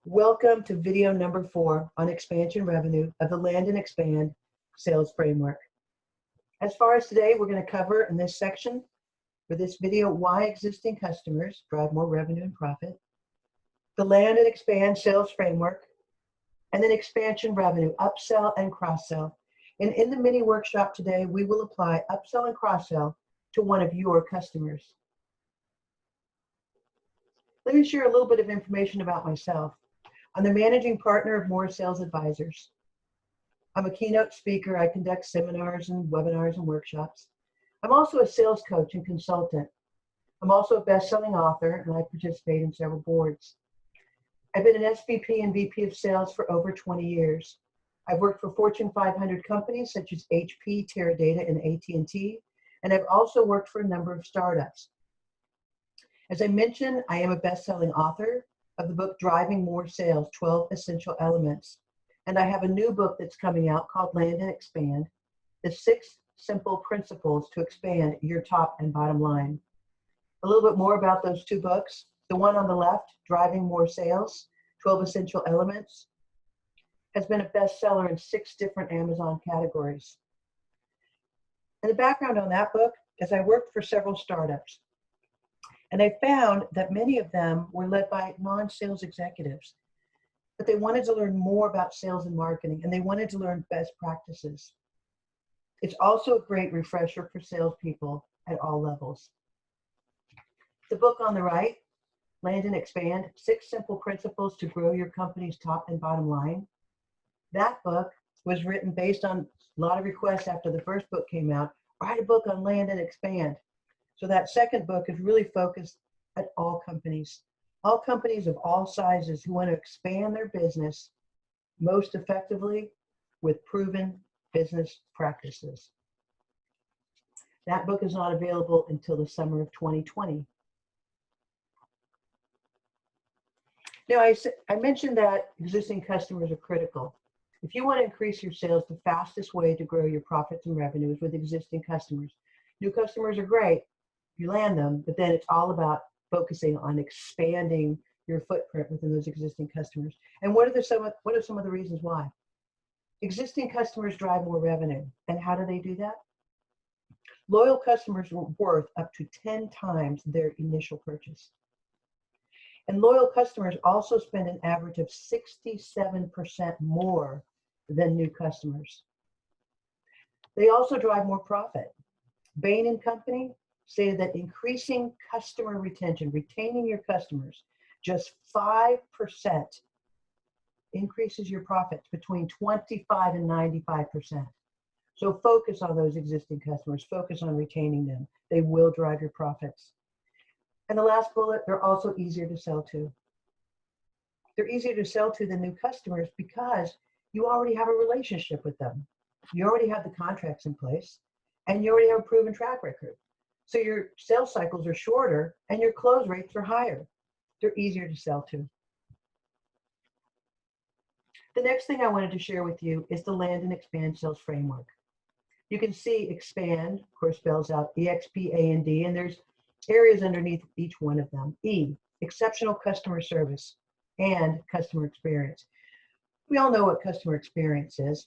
Welcome to video number 4 on expansion revenue of the Land and Expand Sales Framework. As far as today, we're going to cover in this section for this video why existing customers drive more revenue and profit, the Land and Expand Sales Framework, and then expansion revenue, upsell and cross-sell. And in the mini workshop today, we will apply upsell and cross-sell to one of your customers. Let me share a little bit of information about myself. I'm the managing partner of More Sales Advisors. I'm a keynote speaker. I conduct seminars and webinars and workshops. I'm also a sales coach and consultant. I'm also a best-selling author, and I participate in several boards. I've been an SVP and VP of sales for over 20 years. I've worked for Fortune 500 companies such as HP, Teradata, and AT&T, and I've also worked for a number of startups. As I mentioned, I am a best-selling author of the book Driving More Sales, 12 Essential Elements. And I have a new book that's coming out called Land and Expand, the 6 Simple Principles to Expand Your Top and Bottom Line. A little bit more about those 2 books. The one on the left, Driving More Sales, 12 Essential Elements, has been a bestseller in 6 different Amazon categories. And the background on that book is I worked for several startups. And I found that many of them were led by non-sales executives, but they wanted to learn more about sales and marketing, and they wanted to learn best practices. It's also a great refresher for salespeople at all levels. The book on the right, Land and Expand, 6 Simple Principles to Grow Your Company's Top and Bottom Line. That book was written based on a lot of requests after the first book came out. Write a book on Land and Expand. So that second book is really focused at all companies of all sizes who want to expand their business most effectively with proven business practices. That book is not available until the summer of 2020. Now, I mentioned that existing customers are critical. If you want to increase your sales, the fastest way to grow your profits and revenue is with existing customers. New customers are great. You land them, but then it's all about focusing on expanding your footprint within those existing customers. And what are some of the reasons why? Existing customers drive more revenue. And how do they do that? Loyal customers are worth up to 10 times their initial purchase. And loyal customers also spend an average of 67% more than new customers. They also drive more profit. Bain & Company stated that increasing customer retention, retaining your customers, just 5% increases your profits between 25 and 95%. So focus on those existing customers, focus on retaining them. They will drive your profits. And the last bullet, they're also easier to sell to. They're easier to sell to than new customers because you already have a relationship with them. You already have the contracts in place, and you already have a proven track record. So your sales cycles are shorter and your close rates are higher. They're easier to sell to. The next thing I wanted to share with you is the Land and Expand Sales Framework. You can see expand, of course, spells out E-X-P-A-N-D, and there's areas underneath each one of them. E, exceptional customer service and customer experience. We all know what customer experience is,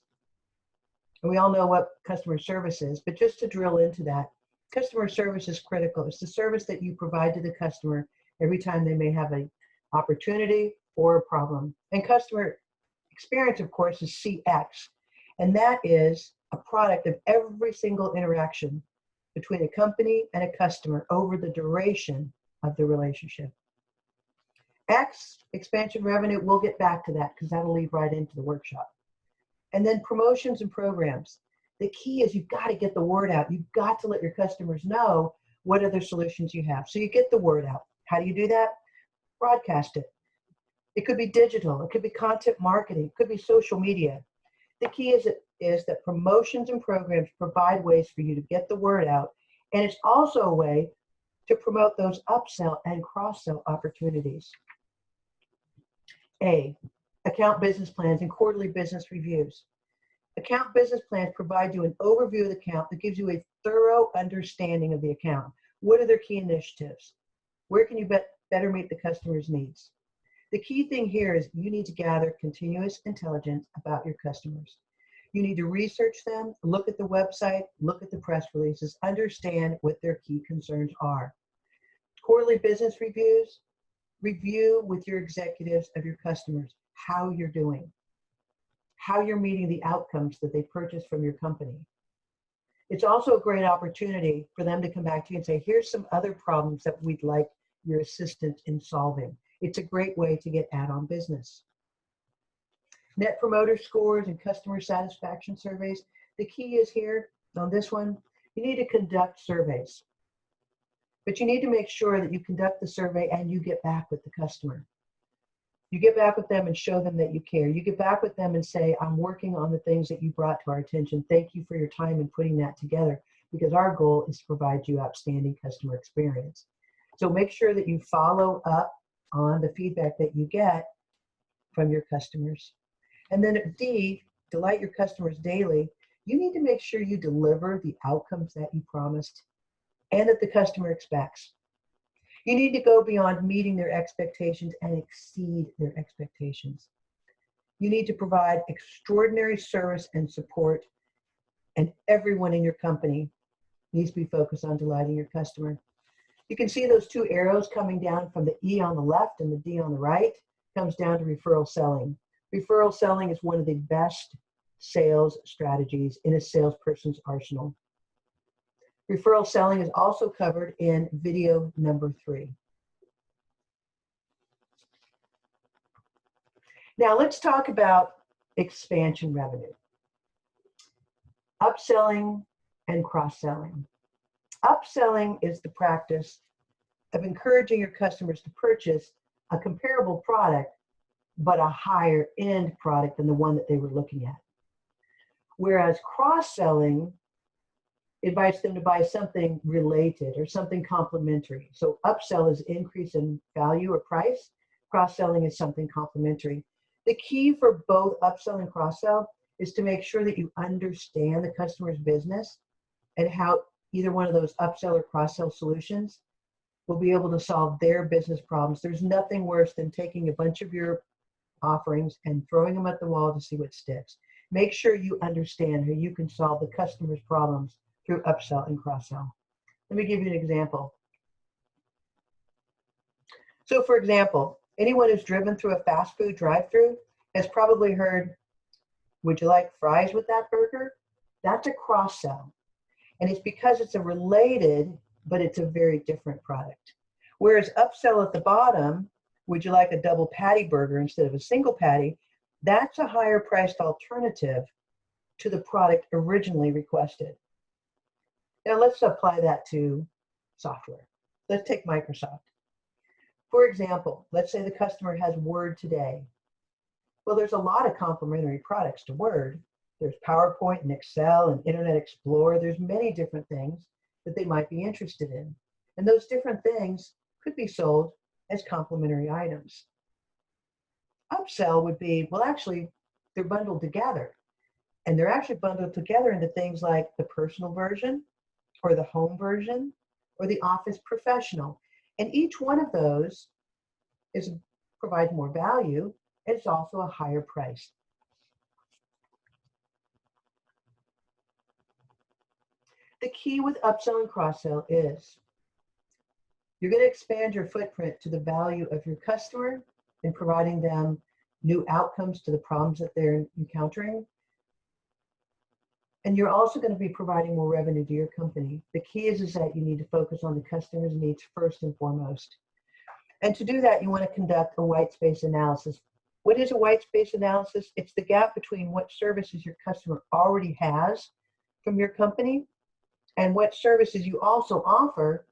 and we all know what customer service is, but just to drill into that, customer service is critical. It's the service that you provide to the customer every time they may have an opportunity or a problem. And customer experience, of course, is CX. And that is a product of every single interaction between a company and a customer over the duration of the relationship. X, expansion revenue, we'll get back to that because that'll lead right into the workshop. And then promotions and programs. The key is you've got to get the word out. You've got to let your customers know what other solutions you have. So you get the word out. How do you do that? Broadcast it. It could be digital. It could be content marketing. It could be social media. The key is that promotions and programs provide ways for you to get the word out. And it's also a way to promote those upsell and cross-sell opportunities. A, account business plans and quarterly business reviews. Account business plans provide you an overview of the account that gives you a thorough understanding of the account. What are their key initiatives? Where can you better meet the customer's needs? The key thing here is you need to gather continuous intelligence about your customers. You need to research them, look at the website, look at the press releases, understand what their key concerns are. Quarterly business reviews, review with your executives of your customers how you're doing, how you're meeting the outcomes that they purchased from your company. It's also a great opportunity for them to come back to you and say, here's some other problems that we'd like your assistance in solving. It's a great way to get add-on business. Net promoter scores and customer satisfaction surveys. The key is here on this one, you need to conduct surveys. But you need to make sure that you conduct the survey and you get back with the customer. You get back with them and show them that you care. You get back with them and say, I'm working on the things that you brought to our attention. Thank you for your time in putting that together, because our goal is to provide you outstanding customer experience. So make sure that you follow up on the feedback that you get from your customers. And then at D, delight your customers daily. You need to make sure you deliver the outcomes that you promised and that the customer expects. You need to go beyond meeting their expectations and exceed their expectations. You need to provide extraordinary service and support, and everyone in your company needs to be focused on delighting your customer. You can see those two arrows coming down from the E on the left and the D on the right, comes down to referral selling. Referral selling is one of the best sales strategies in a salesperson's arsenal. Referral selling is also covered in video number 3. Now let's talk about expansion revenue. Upselling and cross-selling. Upselling is the practice of encouraging your customers to purchase a comparable product, but a higher end product than the one that they were looking at. Whereas cross-selling invites them to buy something related or something complementary. So upsell is increase in value or price. Cross-selling is something complementary. The key for both upsell and cross-sell is to make sure that you understand the customer's business and how either one of those upsell or cross-sell solutions will be able to solve their business problems. There's nothing worse than taking a bunch of your offerings and throwing them at the wall to see what sticks. Make sure you understand how you can solve the customer's problems through upsell and cross-sell. Let me give you an example. So for example, anyone who's driven through a fast food drive-through has probably heard, would you like fries with that burger? That's a cross-sell. And it's because it's a related, but it's a very different product. Whereas upsell at the bottom, would you like a double patty burger instead of a single patty? That's a higher priced alternative to the product originally requested. Now let's apply that to software. Let's take Microsoft. For example, let's say the customer has Word today. Well, there's a lot of complementary products to Word. There's PowerPoint and Excel and Internet Explorer. There's many different things that they might be interested in. And those different things could be sold as complementary items. Upsell would be, well, actually, they're bundled together. And they're actually bundled together into things like the personal version, or the home version, or the Office Professional. And each one of those provides more value, and it's also a higher price. The key with upsell and cross-sell is you're going to expand your footprint to the value of your customer in providing them new outcomes to the problems that they're encountering. And you're also going to be providing more revenue to your company. The key is that you need to focus on the customer's needs first and foremost. And to do that, you want to conduct a white space analysis. What is a white space analysis? It's the gap between what services your customer already has from your company and what services you also offer,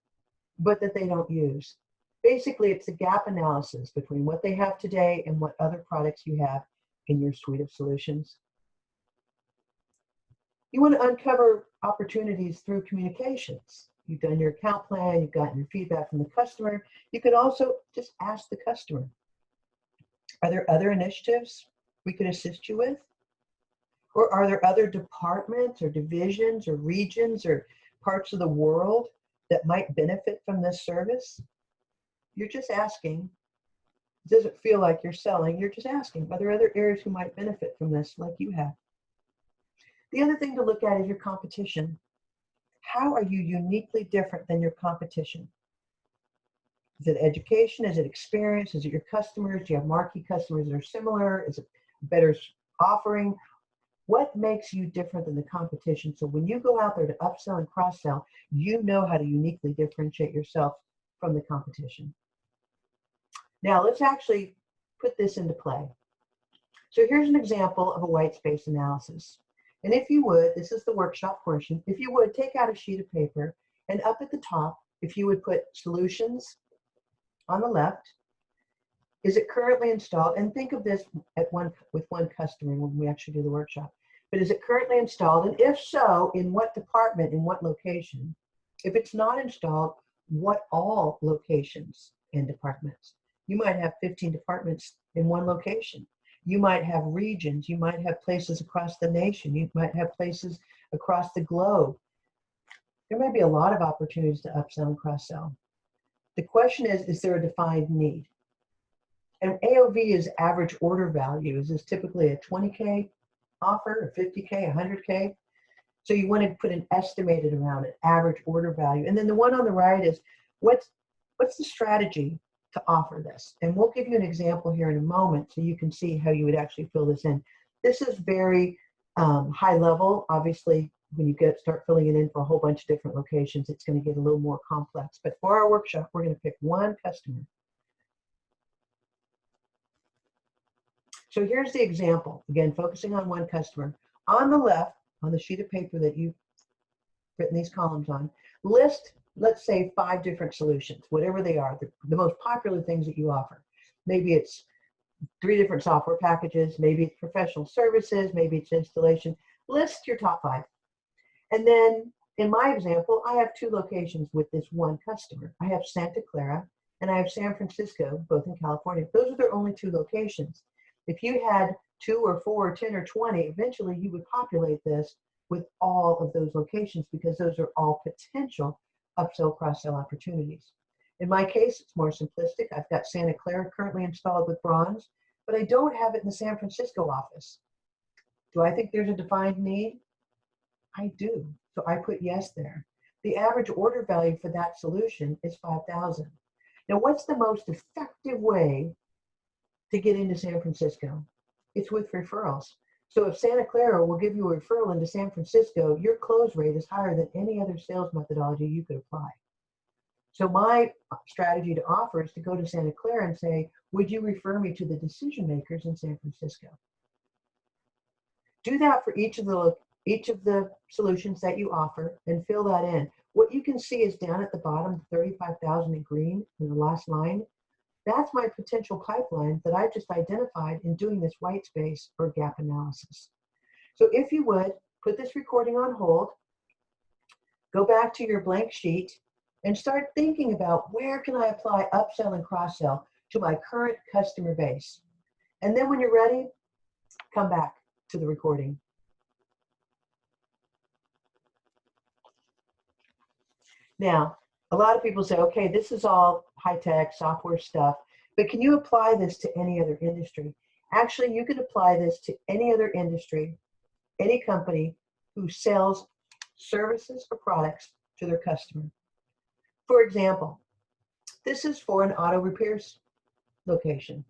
but that they don't use. Basically, it's the gap analysis between what they have today and what other products you have in your suite of solutions. You want to uncover opportunities through communications. You've done your account plan, you've gotten your feedback from the customer. You can also just ask the customer, are there other initiatives we could assist you with? Or are there other departments or divisions or regions or parts of the world that might benefit from this service? You're just asking, It doesn't feel like you're selling. You're just asking, are there other areas who might benefit from this like you have? The other thing to look at is your competition. How are you uniquely different than your competition? Is it education? Is it experience? Is it your customers? Do you have marquee customers that are similar? Is it better offering? What makes you different than the competition? So when you go out there to upsell and cross-sell, you know how to uniquely differentiate yourself from the competition. Now let's actually put this into play. So here's an example of a white space analysis. And if you would, this is the workshop portion, if you would take out a sheet of paper and up at the top, if you would put solutions on the left, is it currently installed? And think of this with one customer when we actually do the workshop. But is it currently installed? And if so, in what department, in what location? If it's not installed, what all locations and departments? You might have 15 departments in one location. You might have regions. You might have places across the nation. You might have places across the globe. There may be a lot of opportunities to upsell and cross-sell. The question is there a defined need? And AOV is average order value. Is this typically a 20K offer, or 50K, 100K? So you want to put an estimated around it, average order value. And then the one on the right is what's the strategy to offer this? And we'll give you an example here in a moment so you can see how you would actually fill this in. This is very high level. Obviously, when you start filling it in for a whole bunch of different locations, it's going to get a little more complex. But for our workshop, we're going to pick one customer. So here's the example. Again, focusing on one customer. On the left, on the sheet of paper that you've written these columns on, list, let's say, 5 different solutions, whatever they are, the most popular things that you offer. Maybe it's 3 different software packages, maybe it's professional services, maybe it's installation. List your top 5. And then in my example, I have 2 locations with this one customer. I have Santa Clara and I have San Francisco, both in California. Those are their only 2 locations. If you had 2 or 4 or 10 or 20, eventually you would populate this with all of those locations because those are all potential upsell, cross-sell opportunities. In my case, it's more simplistic. I've got Santa Clara currently installed with Bronze, but I don't have it in the San Francisco office. Do I think there's a defined need? I do. So I put yes there. The average order value for that solution is $5,000. Now, what's the most effective way to get into San Francisco? It's with referrals. So if Santa Clara will give you a referral into San Francisco, your close rate is higher than any other sales methodology you could apply. So my strategy to offer is to go to Santa Clara and say, would you refer me to the decision makers in San Francisco? Do that for each of the solutions that you offer and fill that in. What you can see is down at the bottom, 35,000 in green in the last line. That's my potential pipeline that I've just identified in doing this white space or gap analysis. So if you would, put this recording on hold, go back to your blank sheet, and start thinking about where can I apply upsell and cross-sell to my current customer base. And then when you're ready, come back to the recording. Now, a lot of people say, okay, this is all high-tech software stuff, but can you apply this to any other industry? Actually, you could apply this to any other industry, any company who sells services or products to their customer. For example, this is for an auto repairs location.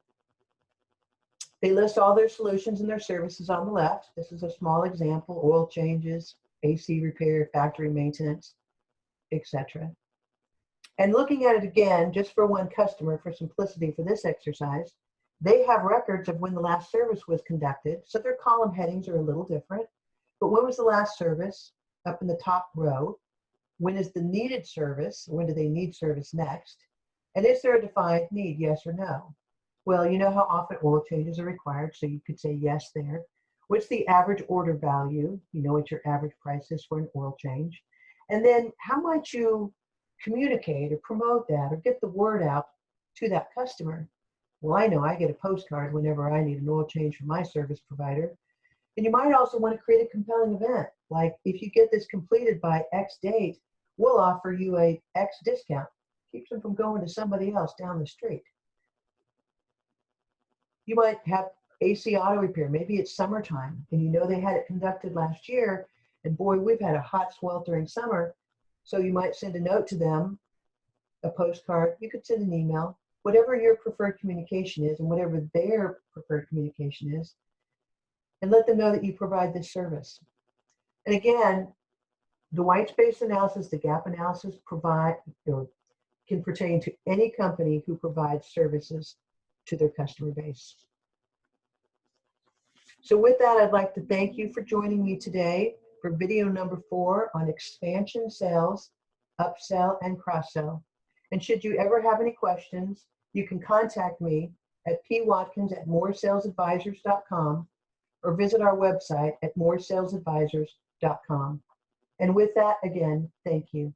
They list all their solutions and their services on the left. This is a small example: oil changes, AC repair, factory maintenance, etc. And looking at it again, just for one customer, for simplicity for this exercise, they have records of when the last service was conducted. So their column headings are a little different. But when was the last service? Up in the top row. When is the needed service? When do they need service next? And is there a defined need, yes or no? Well, you know how often oil changes are required, so you could say yes there. What's the average order value? You know what your average price is for an oil change. And then how might you communicate or promote that or get the word out to that customer? Well, I know I get a postcard whenever I need an oil change from my service provider. And you might also want to create a compelling event. Like, if you get this completed by X date, we'll offer you a X discount. Keeps them from going to somebody else down the street. You might have AC auto repair. Maybe it's summertime and you know they had it conducted last year. And boy, we've had a hot sweltering summer. So you might send a note to them, a postcard. You could send an email, whatever your preferred communication is and whatever their preferred communication is, and let them know that you provide this service. And again, the white space analysis, the gap analysis provide or can pertain to any company who provides services to their customer base. So with that, I'd like to thank you for joining me today for video number 4 on expansion sales, upsell, and cross-sell. And should you ever have any questions, you can contact me at pwatkins@moresalesadvisors.com or visit our website at moresalesadvisors.com. And with that, again, thank you.